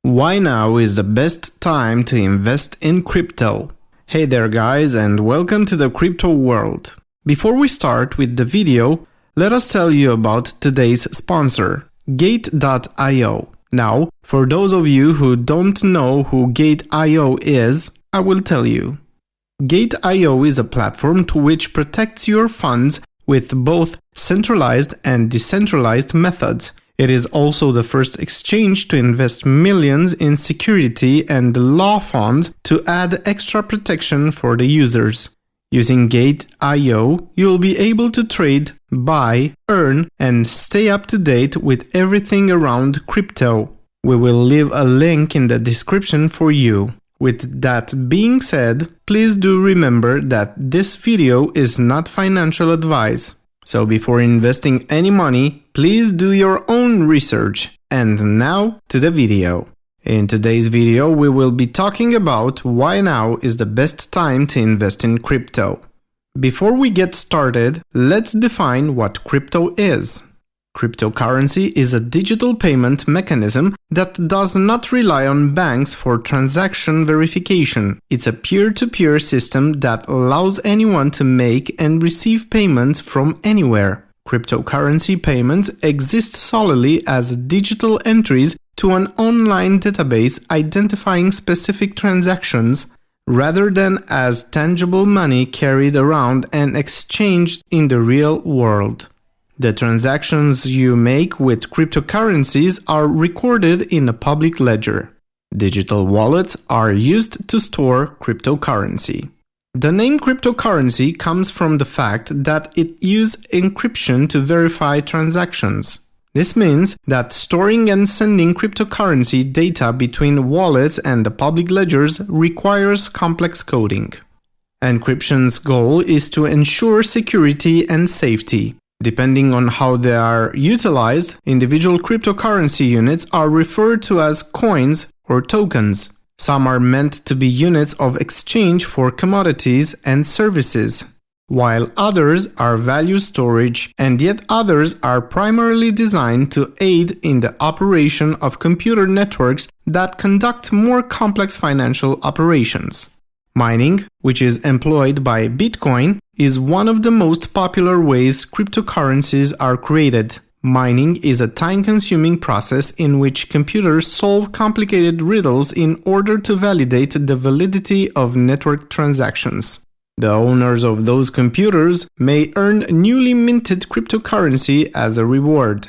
Why now is the best time to invest in crypto? Hey there guys, and welcome to the crypto world. Before we start with the video, let us tell you about today's sponsor, Gateio. Now, for those of you who don't know who Gateio is, I will tell you. Gateio is a platform which protects your funds with both centralized and decentralized methods. It is also the first exchange to invest millions in security and law funds to add extra protection for the users. Using Gateio, you'll be able to trade, buy, earn, and stay up to date with everything around crypto. We will leave a link in the description for you. With that being said, please do remember that this video is not financial advice. So before investing any money, please do your own research. And now to the video. In today's video, we will be talking about why now is the best time to invest in crypto. Before we get started, let's define what crypto is. Cryptocurrency is a digital payment mechanism that does not rely on banks for transaction verification. It's a peer-to-peer system that allows anyone to make and receive payments from anywhere. Cryptocurrency payments exist solely as digital entries to an online database identifying specific transactions, rather than as tangible money carried around and exchanged in the real world. The transactions you make with cryptocurrencies are recorded in a public ledger. Digital wallets are used to store cryptocurrency. The name cryptocurrency comes from the fact that it uses encryption to verify transactions. This means that storing and sending cryptocurrency data between wallets and the public ledgers requires complex coding. Encryption's goal is to ensure security and safety. Depending on how they are utilized, individual cryptocurrency units are referred to as coins or tokens. Some are meant to be units of exchange for commodities and services, while others are value storage, and yet others are primarily designed to aid in the operation of computer networks that conduct more complex financial operations. Mining, which is employed by Bitcoin, is one of the most popular ways cryptocurrencies are created. Mining is a time-consuming process in which computers solve complicated riddles in order to validate the validity of network transactions. The owners of those computers may earn newly minted cryptocurrency as a reward.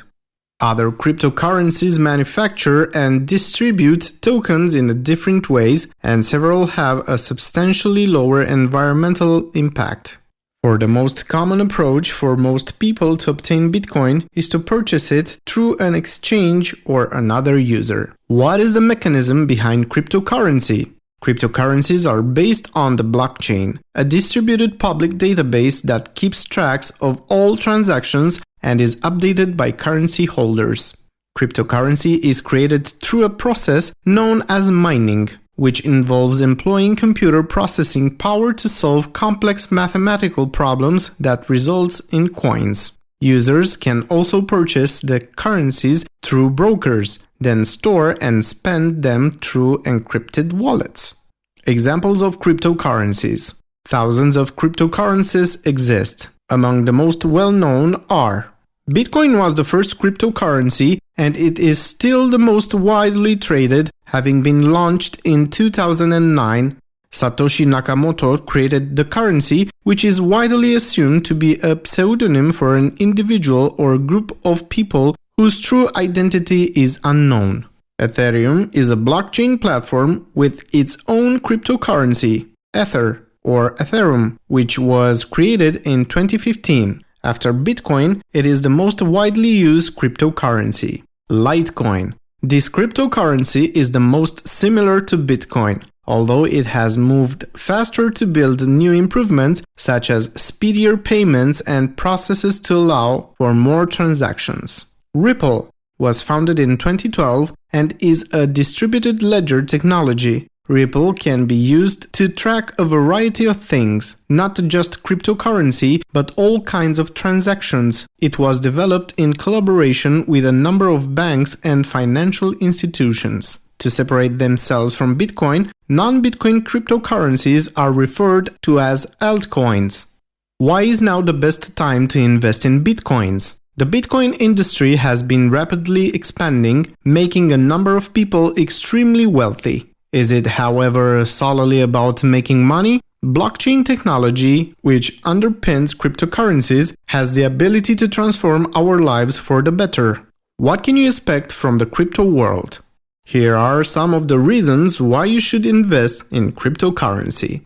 Other cryptocurrencies manufacture and distribute tokens in different ways, and several have a substantially lower environmental impact. For the most common approach for most people to obtain Bitcoin is to purchase it through an exchange or another user. What is the mechanism behind cryptocurrency? Cryptocurrencies are based on the blockchain, a distributed public database that keeps track of all transactions and is updated by currency holders. Cryptocurrency is created through a process known as mining, which involves employing computer processing power to solve complex mathematical problems that results in coins. Users can also purchase the currencies through brokers, then store and spend them through encrypted wallets. Examples of cryptocurrencies. Thousands of cryptocurrencies exist. Among the most well-known are: Bitcoin was the first cryptocurrency, and it is still the most widely traded, having been launched in 2009. Satoshi Nakamoto created the currency, which is widely assumed to be a pseudonym for an individual or group of people whose true identity is unknown. Ethereum is a blockchain platform with its own cryptocurrency, Ether, or Ethereum, which was created in 2015. After Bitcoin, it is the most widely used cryptocurrency. Litecoin. This cryptocurrency is the most similar to Bitcoin, although it has moved faster to build new improvements such as speedier payments and processes to allow for more transactions. Ripple was founded in 2012 and is a distributed ledger technology. Ripple can be used to track a variety of things, not just cryptocurrency, but all kinds of transactions. It was developed in collaboration with a number of banks and financial institutions. To separate themselves from Bitcoin, non-Bitcoin cryptocurrencies are referred to as altcoins. Why is now the best time to invest in Bitcoins? The Bitcoin industry has been rapidly expanding, making a number of people extremely wealthy. Is it, however, solely about making money? Blockchain technology, which underpins cryptocurrencies, has the ability to transform our lives for the better. What can you expect from the crypto world? Here are some of the reasons why you should invest in cryptocurrency.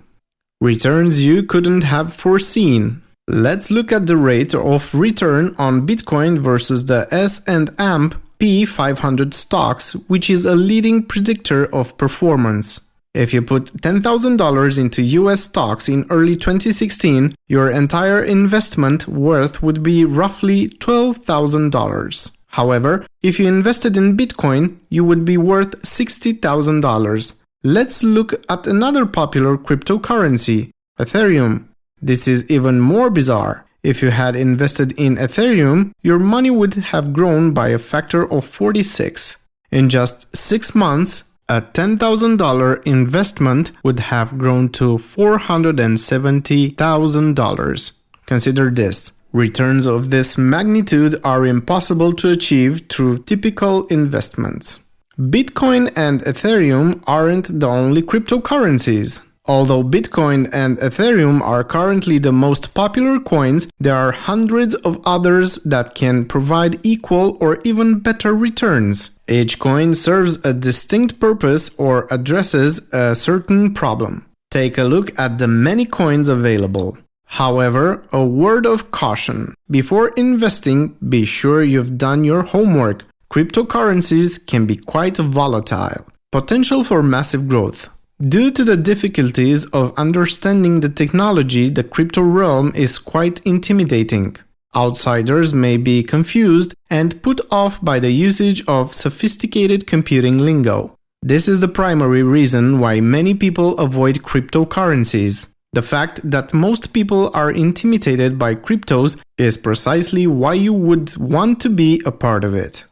Returns you couldn't have foreseen. Let's look at the rate of return on Bitcoin versus the S&P 500 stocks, which is a leading predictor of performance. If you put $10,000 into US stocks in early 2016, your entire investment worth would be roughly $12,000. However, if you invested in Bitcoin, you would be worth $60,000. Let's look at another popular cryptocurrency, Ethereum. This is even more bizarre. If you had invested in Ethereum, your money would have grown by a factor of 46. In just 6 months, a $10,000 investment would have grown to $470,000. Consider this. Returns of this magnitude are impossible to achieve through typical investments. Bitcoin and Ethereum aren't the only cryptocurrencies. Although Bitcoin and Ethereum are currently the most popular coins, there are hundreds of others that can provide equal or even better returns. Each coin serves a distinct purpose or addresses a certain problem. Take a look at the many coins available. However, a word of caution. Before investing, be sure you've done your homework. Cryptocurrencies can be quite volatile. Potential for massive growth. Due to the difficulties of understanding the technology, the crypto realm is quite intimidating. Outsiders may be confused and put off by the usage of sophisticated computing lingo. This is the primary reason why many people avoid cryptocurrencies. The fact that most people are intimidated by cryptos is precisely why you would want to be a part of it.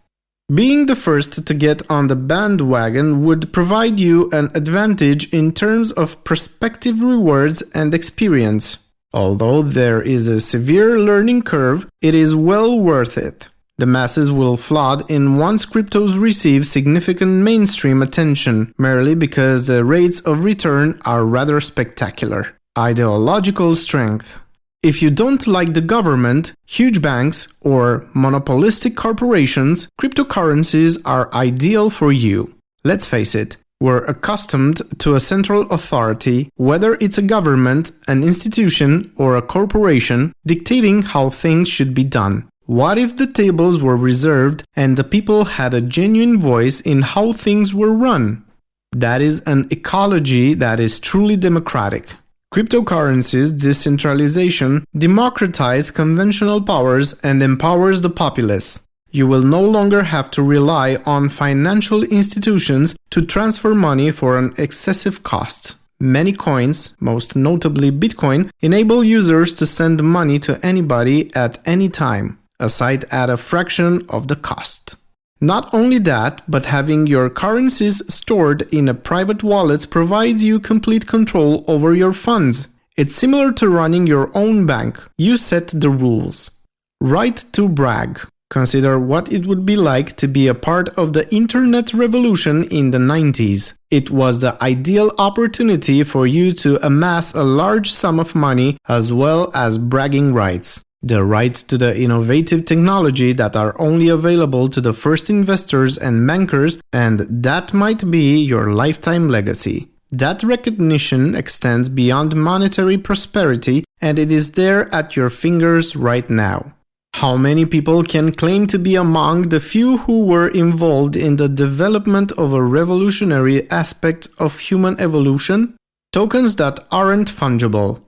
Being the first to get on the bandwagon would provide you an advantage in terms of prospective rewards and experience. Although there is a severe learning curve, it is well worth it. The masses will flood in once cryptos receive significant mainstream attention, merely because the rates of return are rather spectacular. Ideological strength. If you don't like the government, huge banks, or monopolistic corporations, cryptocurrencies are ideal for you. Let's face it, we're accustomed to a central authority, whether it's a government, an institution, or a corporation, dictating how things should be done. What if the tables were reserved and the people had a genuine voice in how things were run? That is an ecology that is truly democratic. Cryptocurrencies' decentralization democratizes conventional powers and empowers the populace. You will no longer have to rely on financial institutions to transfer money for an excessive cost. Many coins, most notably Bitcoin, enable users to send money to anybody at any time, a site at a fraction of the cost. Not only that, but having your currencies stored in a private wallet provides you complete control over your funds. It's similar to running your own bank. You set the rules. Right to brag. Consider what it would be like to be a part of the internet revolution in the 90s. It was the ideal opportunity for you to amass a large sum of money as well as bragging rights. The rights to the innovative technology that are only available to the first investors and bankers, and that might be your lifetime legacy. That recognition extends beyond monetary prosperity, and it is there at your fingers right now. How many people can claim to be among the few who were involved in the development of a revolutionary aspect of human evolution? Tokens that aren't fungible.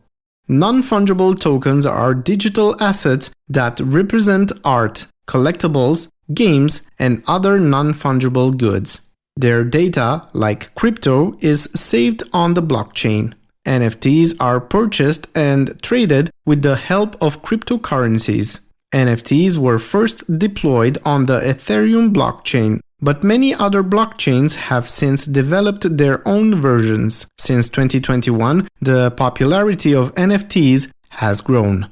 Non-fungible tokens are digital assets that represent art, collectibles, games, and other non-fungible goods. Their data, like crypto, is saved on the blockchain. NFTs are purchased and traded with the help of cryptocurrencies. NFTs were first deployed on the Ethereum blockchain, but many other blockchains have since developed their own versions. Since 2021, the popularity of NFTs has grown.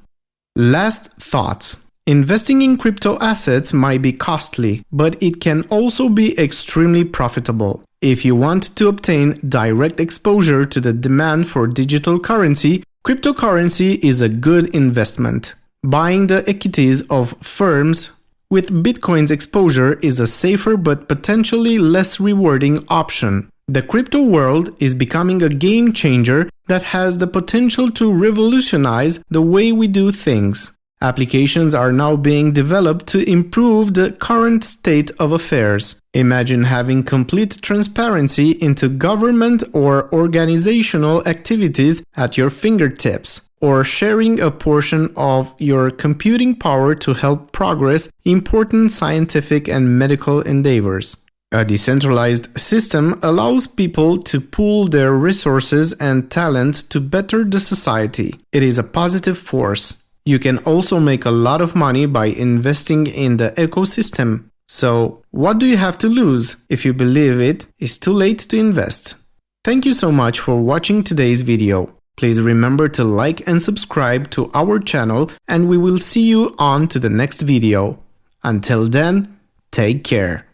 Last thoughts. Investing in crypto assets might be costly, but it can also be extremely profitable. If you want to obtain direct exposure to the demand for digital currency, cryptocurrency is a good investment. Buying the equities of firms with Bitcoin's exposure is a safer but potentially less rewarding option. The crypto world is becoming a game changer that has the potential to revolutionize the way we do things. Applications are now being developed to improve the current state of affairs. Imagine having complete transparency into government or organizational activities at your fingertips, or sharing a portion of your computing power to help progress important scientific and medical endeavors. A decentralized system allows people to pool their resources and talent to better the society. It is a positive force. You can also make a lot of money by investing in the ecosystem. So, what do you have to lose if you believe it is too late to invest? Thank you so much for watching today's video. Please remember to like and subscribe to our channel, and we will see you on to the next video. Until then, take care.